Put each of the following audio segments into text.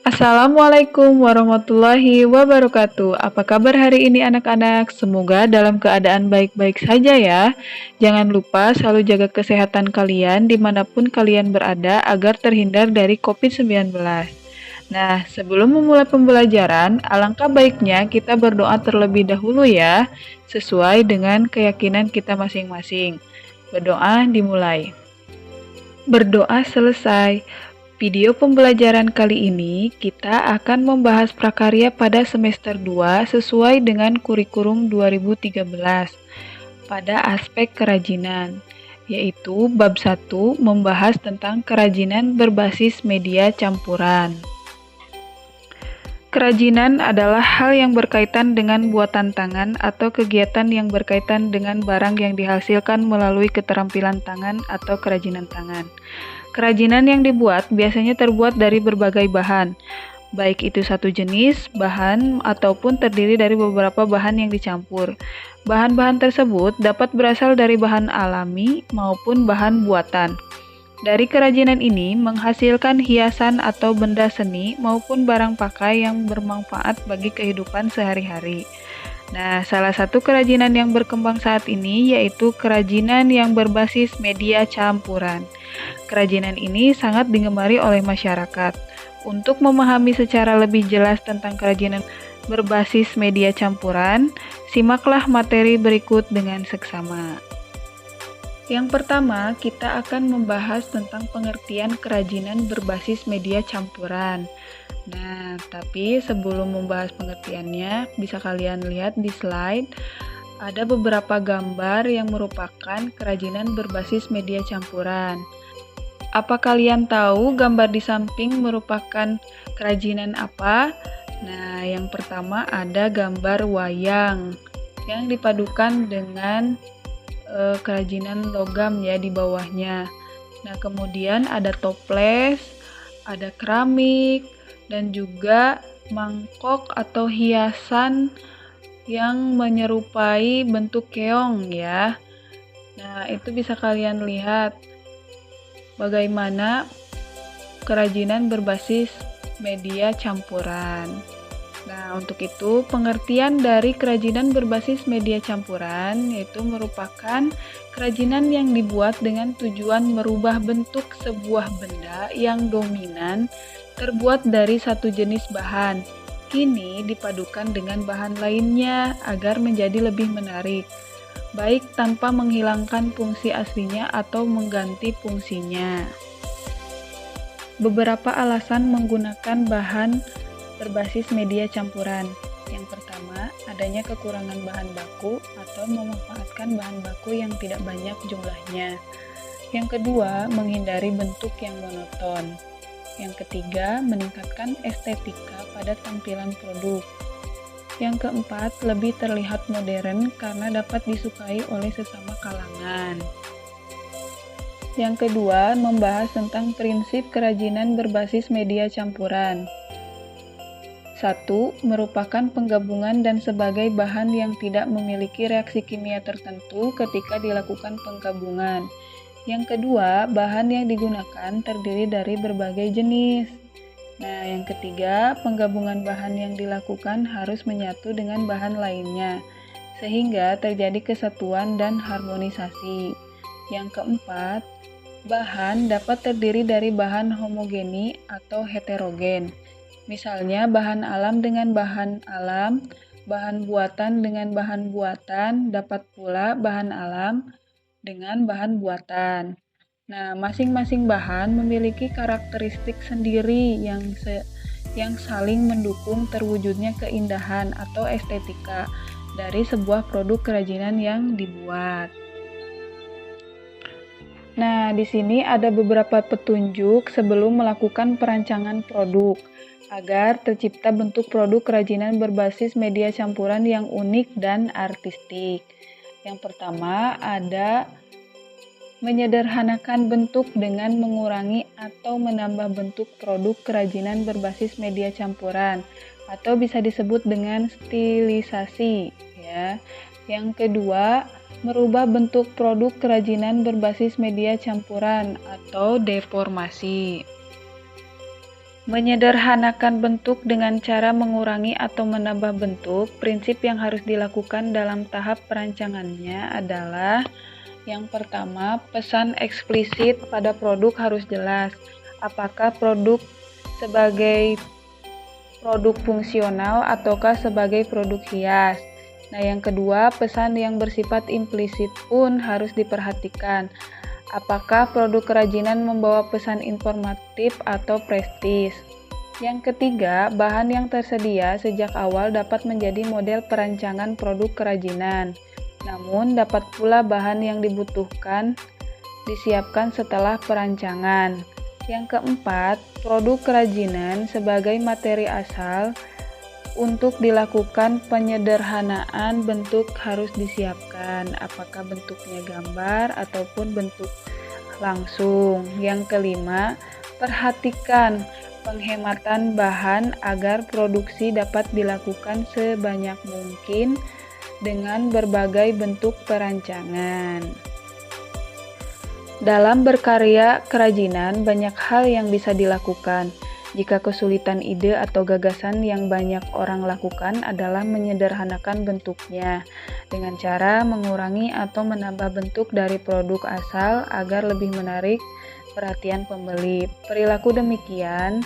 Assalamualaikum warahmatullahi wabarakatuh. Apa kabar hari ini anak-anak? Semoga dalam keadaan baik-baik saja ya. Jangan lupa selalu jaga kesehatan kalian dimanapun kalian berada agar terhindar dari COVID-19. Nah, sebelum memulai pembelajaran, alangkah baiknya kita berdoa terlebih dahulu ya, sesuai dengan keyakinan kita masing-masing. Berdoa dimulai. Berdoa selesai. Video pembelajaran kali ini kita akan membahas prakarya pada semester 2 sesuai dengan kurikulum 2013 pada aspek kerajinan, yaitu bab 1 membahas tentang kerajinan berbasis media campuran. Kerajinan adalah hal yang berkaitan dengan buatan tangan atau kegiatan yang berkaitan dengan barang yang dihasilkan melalui keterampilan tangan atau kerajinan tangan. Kerajinan yang dibuat biasanya terbuat dari berbagai bahan, baik itu satu jenis bahan ataupun terdiri dari beberapa bahan yang dicampur. Bahan-bahan tersebut dapat berasal dari bahan alami maupun bahan buatan. Dari kerajinan ini menghasilkan hiasan atau benda seni maupun barang pakai yang bermanfaat bagi kehidupan sehari-hari. Nah, salah satu kerajinan yang berkembang saat ini yaitu kerajinan yang berbasis media campuran. Kerajinan ini sangat digemari oleh masyarakat. Untuk memahami secara lebih jelas tentang kerajinan berbasis media campuran, simaklah materi berikut dengan seksama. Yang pertama, kita akan membahas tentang pengertian kerajinan berbasis media campuran. Nah, tapi sebelum membahas pengertiannya, bisa kalian lihat di slide, ada beberapa gambar yang merupakan kerajinan berbasis media campuran. Apa kalian tahu gambar di samping merupakan kerajinan apa? Nah, yang pertama ada gambar wayang yang dipadukan dengan kerajinan logam ya di bawahnya. Nah, kemudian ada toples, ada keramik, dan juga mangkok atau hiasan yang menyerupai bentuk keong ya. Nah, itu bisa kalian lihat bagaimana kerajinan berbasis media campuran. Nah, untuk itu pengertian dari kerajinan berbasis media campuran yaitu merupakan kerajinan yang dibuat dengan tujuan merubah bentuk sebuah benda yang dominan terbuat dari satu jenis bahan, kini dipadukan dengan bahan lainnya agar menjadi lebih menarik, baik tanpa menghilangkan fungsi aslinya atau mengganti fungsinya. Beberapa alasan menggunakan bahan berbasis media campuran. Yang pertama, adanya kekurangan bahan baku atau memanfaatkan bahan baku yang tidak banyak jumlahnya. Yang kedua, menghindari bentuk yang monoton. Yang ketiga, meningkatkan estetika pada tampilan produk. Yang keempat, lebih terlihat modern karena dapat disukai oleh sesama kalangan. Yang kedua, membahas tentang prinsip kerajinan berbasis media campuran. 1. Merupakan penggabungan dan sebagai bahan yang tidak memiliki reaksi kimia tertentu ketika dilakukan penggabungan. Yang kedua, bahan yang digunakan terdiri dari berbagai jenis. Nah, yang ketiga, penggabungan bahan yang dilakukan harus menyatu dengan bahan lainnya, sehingga terjadi kesatuan dan harmonisasi. Yang keempat, bahan dapat terdiri dari bahan homogeni atau heterogen. Misalnya bahan alam dengan bahan alam, bahan buatan dengan bahan buatan, dapat pula bahan alam dengan bahan buatan. Nah, masing-masing bahan memiliki karakteristik sendiri yang saling mendukung terwujudnya keindahan atau estetika dari sebuah produk kerajinan yang dibuat. Nah, di sini ada beberapa petunjuk sebelum melakukan perancangan produk agar tercipta bentuk produk kerajinan berbasis media campuran yang unik dan artistik. Yang pertama ada menyederhanakan bentuk dengan mengurangi atau menambah bentuk produk kerajinan berbasis media campuran atau bisa disebut dengan stilisasi ya. Yang kedua, merubah bentuk produk kerajinan berbasis media campuran atau deformasi. Menyederhanakan bentuk dengan cara mengurangi atau menambah bentuk, prinsip yang harus dilakukan dalam tahap perancangannya adalah yang pertama, pesan eksplisit pada produk harus jelas. Apakah produk sebagai produk fungsional ataukah sebagai produk hias. Nah, yang kedua, pesan yang bersifat implisit pun harus diperhatikan. Apakah produk kerajinan membawa pesan informatif atau prestis? Yang ketiga, bahan yang tersedia sejak awal dapat menjadi model perancangan produk kerajinan. Namun, dapat pula bahan yang dibutuhkan disiapkan setelah perancangan. Yang keempat, produk kerajinan sebagai materi asal untuk dilakukan penyederhanaan bentuk harus disiapkan, apakah bentuknya gambar ataupun bentuk langsung. Yang kelima, perhatikan penghematan bahan agar produksi dapat dilakukan sebanyak mungkin dengan berbagai bentuk perancangan. Dalam berkarya kerajinan, banyak hal yang bisa dilakukan. Jika kesulitan ide atau gagasan yang banyak orang lakukan adalah menyederhanakan bentuknya dengan cara mengurangi atau menambah bentuk dari produk asal agar lebih menarik perhatian pembeli. Perilaku demikian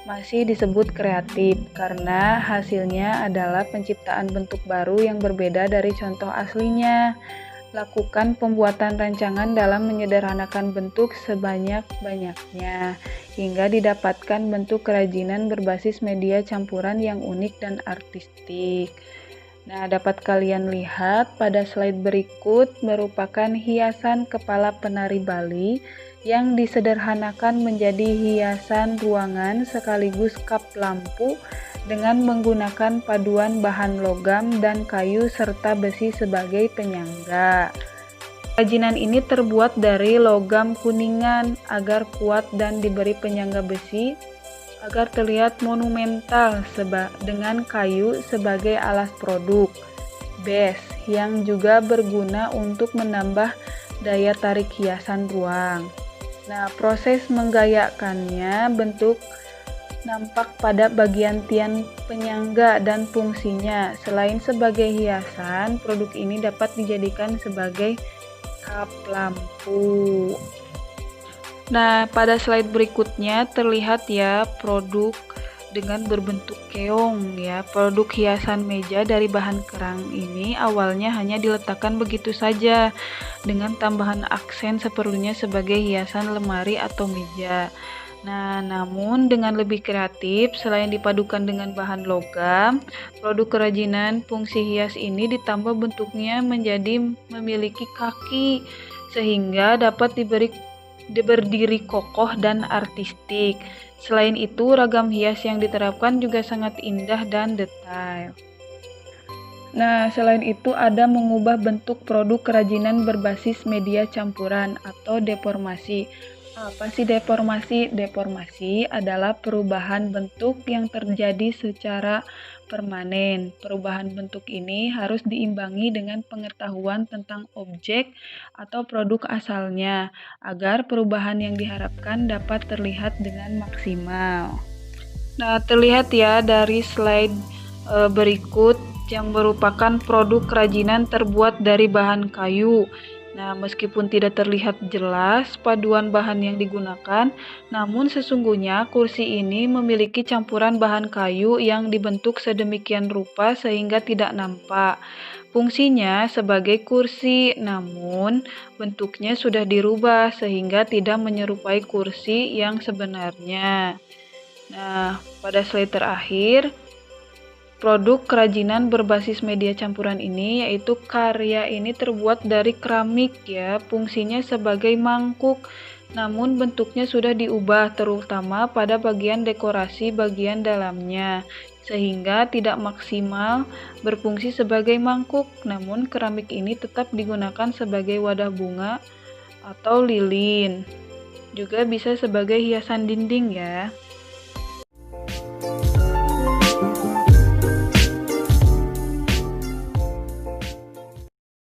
masih disebut kreatif karena hasilnya adalah penciptaan bentuk baru yang berbeda dari contoh aslinya. Lakukan pembuatan rancangan dalam menyederhanakan bentuk sebanyak-banyaknya hingga didapatkan bentuk kerajinan berbasis media campuran yang unik dan artistik. Nah, dapat kalian lihat pada slide berikut merupakan hiasan kepala penari Bali yang disederhanakan menjadi hiasan ruangan sekaligus kap lampu dengan menggunakan paduan bahan logam dan kayu serta besi sebagai penyangga. Kerajinan ini terbuat dari logam kuningan agar kuat dan diberi penyangga besi agar terlihat monumental dengan kayu sebagai alas produk. Base yang juga berguna untuk menambah daya tarik hiasan ruang. Nah, proses menggayakannya bentuk nampak pada bagian tiang penyangga dan fungsinya. Selain sebagai hiasan, produk ini dapat dijadikan sebagai kap lampu. Nah, pada slide berikutnya terlihat ya produk dengan berbentuk keong ya. Produk hiasan meja dari bahan kerang ini awalnya hanya diletakkan begitu saja dengan tambahan aksen seperlunya sebagai hiasan lemari atau meja. Nah, namun dengan lebih kreatif, selain dipadukan dengan bahan logam, produk kerajinan fungsi hias ini ditambah bentuknya menjadi memiliki kaki, sehingga dapat berdiri kokoh dan artistik. Selain itu, ragam hias yang diterapkan juga sangat indah dan detail. Nah, selain itu ada mengubah bentuk produk kerajinan berbasis media campuran atau deformasi. Apa sih deformasi? Deformasi adalah perubahan bentuk yang terjadi secara permanen. Perubahan bentuk ini harus diimbangi dengan pengetahuan tentang objek atau produk asalnya, agar perubahan yang diharapkan dapat terlihat dengan maksimal. Nah, terlihat ya dari slide berikut yang merupakan produk kerajinan terbuat dari bahan kayu. Nah, meskipun tidak terlihat jelas paduan bahan yang digunakan, namun sesungguhnya kursi ini memiliki campuran bahan kayu yang dibentuk sedemikian rupa sehingga tidak nampak. Fungsinya sebagai kursi, namun bentuknya sudah dirubah sehingga tidak menyerupai kursi yang sebenarnya. Nah, pada slide terakhir, produk kerajinan berbasis media campuran ini yaitu karya ini terbuat dari keramik ya, fungsinya sebagai mangkuk. Namun bentuknya sudah diubah terutama pada bagian dekorasi bagian dalamnya sehingga tidak maksimal berfungsi sebagai mangkuk. Namun keramik ini tetap digunakan sebagai wadah bunga atau lilin. Juga bisa sebagai hiasan dinding ya.